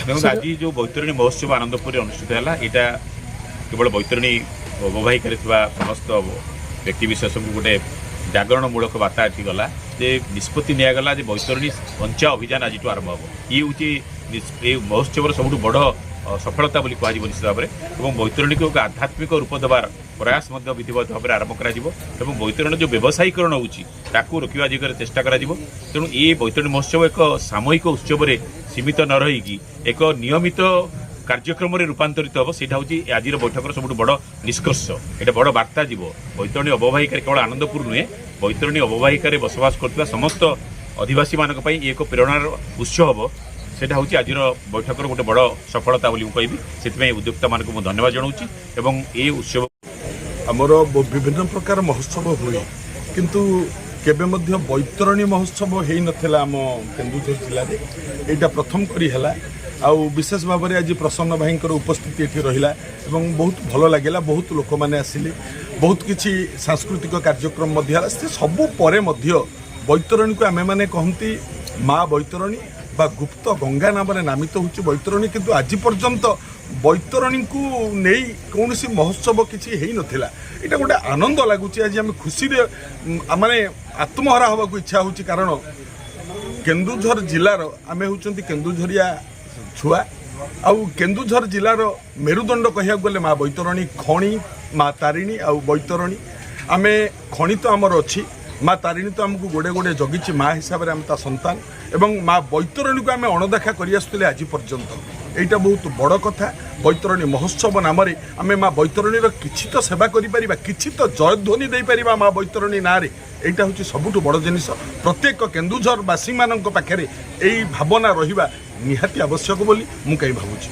देखो आज जो बैतरणी महोत्सव आनंदपुर अनुष्ठित है यहाँ केवल बैतरणी अववाहिकार समस्त व्यक्तिशेष को गोटे जागरणमूलक बार्ता ये गला जे निष्पत्ति निगला बैतरणी बंचा अभियान आज आरंभ हम ये हूँ महोत्सव सब बड़ सफलता बोली कह निश्चित भाव में बैतरणी को एक आध्यात्मिक रूप देवार प्रयास विधिवत भाव में आरंभ कर बैतरणी जो व्यवसायीकरण होता रोकवा दिगरे चेष्टा कर तेणु ये बैतरणी महोत्सव एक सामूहिक उत्सव सीमित न रही एक नियमित कार्यक्रम रूपांतरित हम से आज बैठक सब बड़ निष्कर्ष ये बड़ बार्ता जीव बैतरणी अववाहिकार केवल आनंदपुर नुहे बैतरणी अववाहिकार बसवास कर समस्त आदिवासी मानक एक प्रेरणार उत्स हम सेटा हूँ आज बैठक गोटे बड़ सफलता बोली कहबी से उद्योक्ता मान को धन्यवाद जनाऊँ ये उत्सव आमर विभिन्न प्रकार महोत्सव हुए किंतु केबे मध्य बैतरणी महोत्सव हो नथिला आम केन्दुझर जिले में यहाँ प्रथम करी है आउ विशेष भाव में आज प्रसन्न भाई उपस्थिति ये रहा बहुत भल लगे बहुत लोक मैंने आसिले बहुत किसी सांस्कृतिक कार्यक्रम से सबू पर बैतरणी को आमे मैंने कहती माँ बैतरणी बा गुप्त गंगा नाम नामित होची बैतरणी किंतु आज पर्यंत बैतरणी को नहीं कौन सी महोत्सव किसी है नथिला एटा गोटे आनंद लगुच आज आम खुशी माने आत्महरा हवा को इच्छा होची कारण केन्दुझर जिलार आमे होचंती केन्दुझरिया छुआ आउ केन्दुझर जिलार मेरुदंड कहिया गले माँ बैतरणी खणी माँ तारिणी आउ बैतरणी आमे खणी तो आमर अच्छी माँ तारिणी तो आमको गोटे गोटे जगिची माँ हिसाब से आम ता संतान एवं माँ बैतरणी को आम अणदेखा कर आज पर्यंत यहाँ बहुत बड़ कथा बैतरणी महोत्सव नाम आम माँ बैतरणी किछि तो सेवा करिपरिबा किछि तो जयध्वनि दे परिबा माँ बैतरणी ना रे यहाँ हूँ सबुठ बड़ जिनिस प्रत्येक केन्दुझरवासी मान पाखे यही भावना रहिबा निहाती आवश्यक बोली मु कहीं भावुछि।